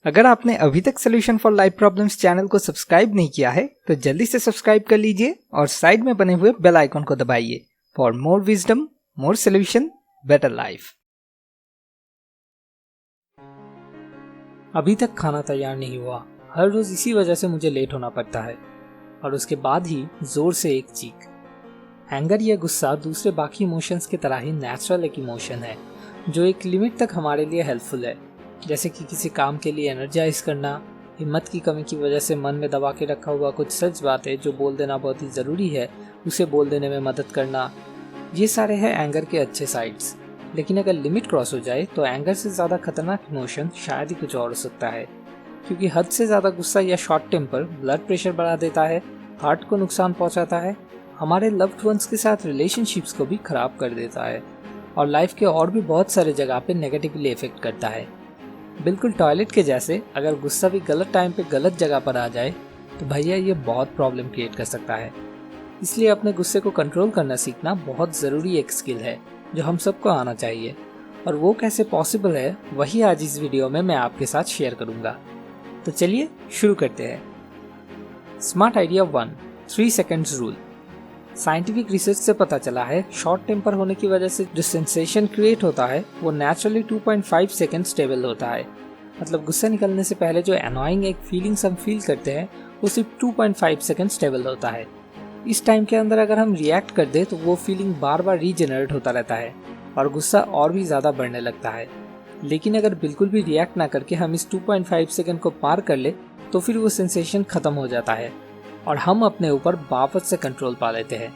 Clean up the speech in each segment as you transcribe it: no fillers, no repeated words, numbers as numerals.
अगर आपने अभी तक solution for life problems channel को सब्सक्राइब नहीं किया है तो जल्दी से सब्सक्राइब कर लीजिए और साइड में बने हुए बेल आइकन को दबाइए for more wisdom, more solution, better life. अभी तक खाना तैयार नहीं हुआ। हर रोज इसी वजह से मुझे लेट होना पड़ता है। और उसके बाद ही जोर से एक चीख। एंगर या गुस्सा दूसरे बाकी इमोशंस की तरह ही नेचुरल एक इमोशन है जो एक लिमिट तक हमारे लिए हेल्पफुल है। जैसे कि किसी काम के लिए एनर्जाइज करना, हिम्मत की कमी की वजह से मन में दबा के रखा हुआ कुछ सच बातें जो बोल देना बहुत ही ज़रूरी है उसे बोल देने में मदद करना। ये सारे हैं एंगर के अच्छे साइड्स। लेकिन अगर लिमिट क्रॉस हो जाए तो एंगर से ज़्यादा खतरनाक इमोशन शायद ही कुछ और हो सकता है, क्योंकि हद से ज़्यादा गुस्सा या शॉर्ट टेम्पर ब्लड प्रेशर बढ़ा देता है, हार्ट को नुकसान पहुंचाता है, हमारे लव्ड वंस के साथ रिलेशनशिप्स को भी खराब कर देता है और लाइफ के और भी बहुत सारे जगह पे नेगेटिवली इफेक्ट करता है। बिल्कुल टॉयलेट के जैसे अगर गुस्सा भी गलत टाइम पे गलत जगह पर आ जाए तो भैया ये बहुत प्रॉब्लम क्रिएट कर सकता है। इसलिए अपने गुस्से को कंट्रोल करना सीखना बहुत ज़रूरी एक स्किल है जो हम सबको आना चाहिए। और वो कैसे पॉसिबल है वही आज इस वीडियो में मैं आपके साथ शेयर करूंगा। तो चलिए शुरू करते हैं। Smart idea 1, 3 seconds rule. Scientific research से पता चला है शॉर्ट टेम्पर होने की वजह से जो सेंसेशन क्रिएट होता है वो नेचुरली 2.5 सेकेंड स्टेबल होता है। मतलब गुस्सा निकलने से पहले जो एनॉइंग एक फीलिंग्स हम फील करते हैं वो सिर्फ 2.5 सेकेंड स्टेबल होता है। इस टाइम के अंदर अगर हम रिएक्ट कर दे तो वो फीलिंग बार बार रीजनरेट होता रहता है और गुस्सा और भी ज़्यादा बढ़ने लगता है। लेकिन अगर बिल्कुल भी रिएक्ट ना करके हम इस 2.5 सेकेंड को पार कर ले तो फिर वो सेंसेशन ख़त्म हो जाता है और हम अपने ऊपर वापस से कंट्रोल पा लेते हैं।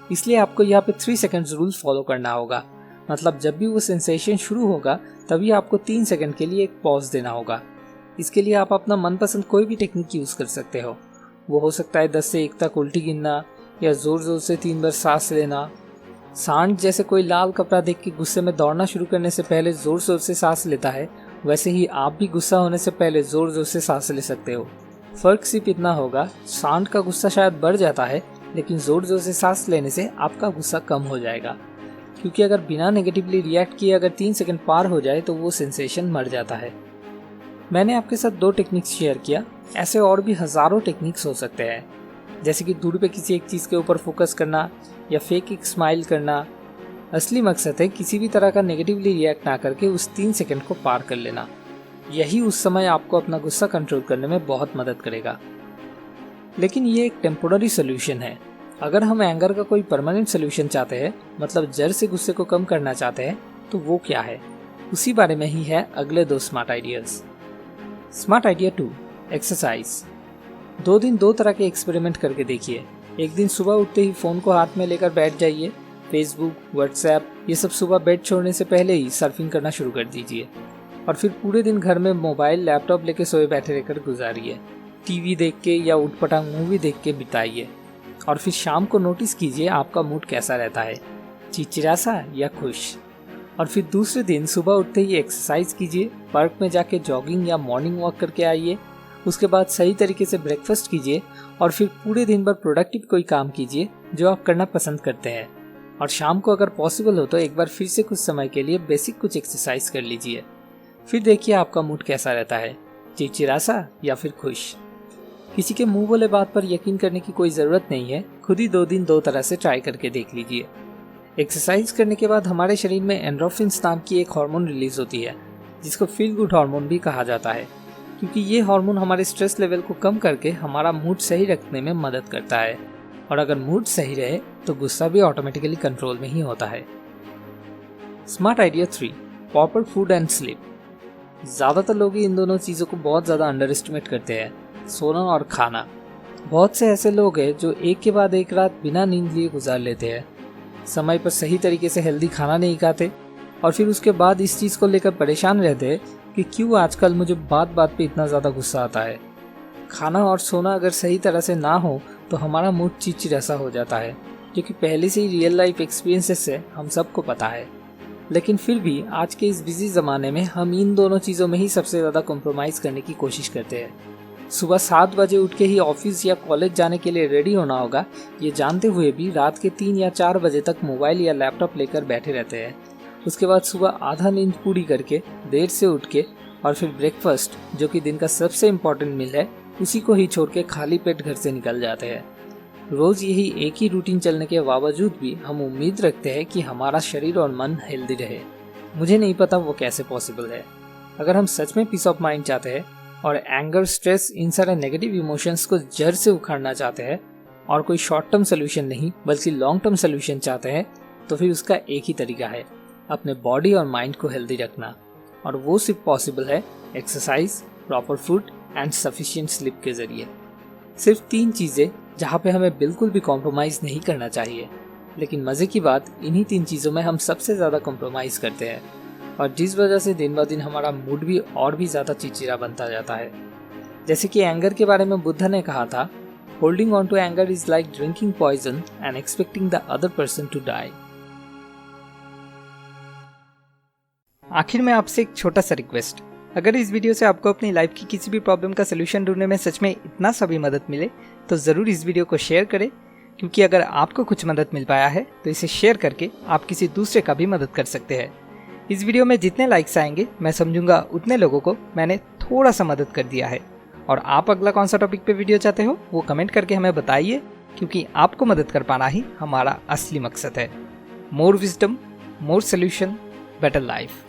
इसलिए आपको यहाँ पे 3 सेकेंड्स रूल फॉलो करना होगा। मतलब जब भी वो सेंसेशन शुरू होगा तभी आपको 3 सेकेंड के लिए एक पॉज देना होगा। इसके लिए आप अपना मनपसंद कोई भी टेक्निक यूज़ कर सकते हो। वो हो सकता है 10 से 1 तक उल्टी गिनना या ज़ोर ज़ोर से 3 बार सांस लेना। सांड जैसे कोई लाल कपड़ा देख के गुस्से में दौड़ना शुरू करने से पहले ज़ोर ज़ोर से सांस लेता है, वैसे ही आप भी गुस्सा होने से पहले ज़ोर ज़ोर से सांस ले सकते हो। फ़र्क सिर्फ इतना होगा, सांड का गुस्सा शायद बढ़ जाता है लेकिन ज़ोर ज़ोर से सांस लेने से आपका गुस्सा कम हो जाएगा। क्योंकि अगर बिना नेगेटिवली रिएक्ट किए अगर 3 सेकंड पार हो जाए तो वो सेंसेशन मर जाता है। मैंने आपके साथ 2 टेक्निक्स शेयर किया, ऐसे और भी हज़ारों टेक्निक्स हो सकते हैं। जैसे कि दूर पे किसी एक चीज़ के ऊपर फोकस करना या फेक एक स्माइल करना। असली मकसद है किसी भी तरह का नेगेटिवली रिएक्ट ना करके उस 3 सेकंड को पार कर लेना। यही उस समय आपको अपना गुस्सा कंट्रोल करने में बहुत मदद करेगा। लेकिन ये एक टेम्पोररी सोल्यूशन है। अगर हम एंगर का कोई परमानेंट सोल्यूशन चाहते हैं, मतलब जड़ से गुस्से को कम करना चाहते हैं, तो वो क्या है, उसी बारे में ही है अगले 2 smart ideas. Smart idea 2, exercise. 2 दिन 2 तरह के एक्सपेरिमेंट करके देखिए। एक दिन सुबह उठते ही फ़ोन को हाथ में लेकर बैठ जाइए। फेसबुक, व्हाट्सएप ये सब सुबह बेड छोड़ने से पहले ही सर्फिंग करना शुरू कर दीजिए और फिर पूरे दिन घर में मोबाइल, लैपटॉप लेके सोए बैठे रहकर गुजारिए। टीवी देख के या उठपटांग मूवी देख के बिताइए और फिर शाम को नोटिस कीजिए आपका मूड कैसा रहता है, चिड़चिड़ा सा या खुश। और फिर दूसरे दिन सुबह उठते ही एक्सरसाइज कीजिए, पार्क में जाके जॉगिंग या मॉर्निंग वॉक करके आइए। उसके बाद सही तरीके से ब्रेकफास्ट कीजिए और फिर पूरे दिन भर प्रोडक्टिव कोई काम कीजिए जो आप करना पसंद करते हैं। और शाम को अगर पॉसिबल हो तो एक बार फिर से कुछ समय के लिए बेसिक कुछ एक्सरसाइज कर लीजिए। फिर देखिए आपका मूड कैसा रहता है, चिड़चिड़ा सा या फिर खुश। किसी के मुंह बोले बात पर यकीन करने की कोई ज़रूरत नहीं है, खुद ही 2 दिन 2 तरह से ट्राई करके देख लीजिए। एक्सरसाइज करने के बाद हमारे शरीर में एंडोर्फिन्स नाम की एक हार्मोन रिलीज होती है जिसको फील गुड हार्मोन भी कहा जाता है, क्योंकि ये हार्मोन हमारे स्ट्रेस लेवल को कम करके हमारा मूड सही रखने में मदद करता है। और अगर मूड सही रहे तो गुस्सा भी ऑटोमेटिकली कंट्रोल में ही होता है। Smart idea 3, proper food and sleep. ज़्यादातर लोग इन दोनों चीज़ों को बहुत ज़्यादा अंडर एस्टिमेट करते हैं, सोना और खाना। बहुत से ऐसे लोग हैं जो एक के बाद एक रात बिना नींद लिए गुजार लेते हैं, समय पर सही तरीके से हेल्दी खाना नहीं खाते और फिर उसके बाद इस चीज़ को लेकर परेशान रहते हैं कि क्यों आजकल मुझे बात बात पे इतना ज़्यादा गुस्सा आता है। खाना और सोना अगर सही तरह से ना हो तो हमारा मूड चिड़चिड़ा सा हो जाता है, जो कि पहले से ही रियल लाइफ एक्सपीरियंसेस से हम सबको पता है। लेकिन फिर भी आज के इस बिजी ज़माने में हम इन दोनों चीज़ों में ही सबसे ज़्यादा कॉम्प्रोमाइज़ करने की कोशिश करते हैं। सुबह 7 बजे उठ के ही ऑफिस या कॉलेज जाने के लिए रेडी होना होगा, ये जानते हुए भी रात के 3 या 4 बजे तक मोबाइल या लैपटॉप लेकर बैठे रहते हैं। उसके बाद सुबह आधा नींद पूरी करके देर से उठ के और फिर ब्रेकफास्ट जो कि दिन का सबसे इम्पोर्टेंट मील है, उसी को ही छोड़ के खाली पेट घर से निकल जाते हैं। रोज यही एक ही रूटीन चलने के बावजूद भी हम उम्मीद रखते हैं कि हमारा शरीर और मन हेल्दी रहे। मुझे नहीं पता वो कैसे पॉसिबल है। अगर हम सच में पीस ऑफ माइंड चाहते हैं और एंगर, स्ट्रेस, इन सारे नेगेटिव इमोशंस को जड़ से उखाड़ना चाहते हैं और कोई शॉर्ट टर्म सोल्यूशन नहीं बल्कि लॉन्ग टर्म सोल्यूशन चाहते हैं, तो फिर उसका एक ही तरीका है, अपने बॉडी और माइंड को हेल्दी रखना। और वो सिर्फ पॉसिबल है exercise, proper food and sufficient sleep के जरिए। सिर्फ 3 चीज़ें जहाँ पे हमें बिल्कुल भी कॉम्प्रोमाइज़ नहीं करना चाहिए। लेकिन मज़े की बात, इन्हीं 3 चीज़ों में हम सबसे ज़्यादा कॉम्प्रोमाइज़ करते हैं और जिस वजह से दिन ब दिन हमारा मूड भी और भी ज़्यादा चिड़चिड़ा बनता जाता है। जैसे कि एंगर के बारे में बुद्ध ने कहा था, holding on to anger is like drinking poison and expecting the other person to die. आखिर में आपसे एक छोटा सा रिक्वेस्ट, अगर इस वीडियो से आपको अपनी लाइफ की किसी भी प्रॉब्लम का सलूशन ढूंढने में सच में इतना सा भी मदद मिले तो ज़रूर इस वीडियो को शेयर करें, क्योंकि अगर आपको कुछ मदद मिल पाया है तो इसे शेयर करके आप किसी दूसरे का भी मदद कर सकते हैं। इस वीडियो में जितने लाइक्स आएंगे मैं समझूंगा उतने लोगों को मैंने थोड़ा सा मदद कर दिया है। और आप अगला कौन सा टॉपिक पे वीडियो चाहते हो वो कमेंट करके हमें बताइए, क्योंकि आपको मदद कर पाना ही हमारा असली मकसद है। मोर विजडम, मोर सोल्यूशन, बेटर लाइफ।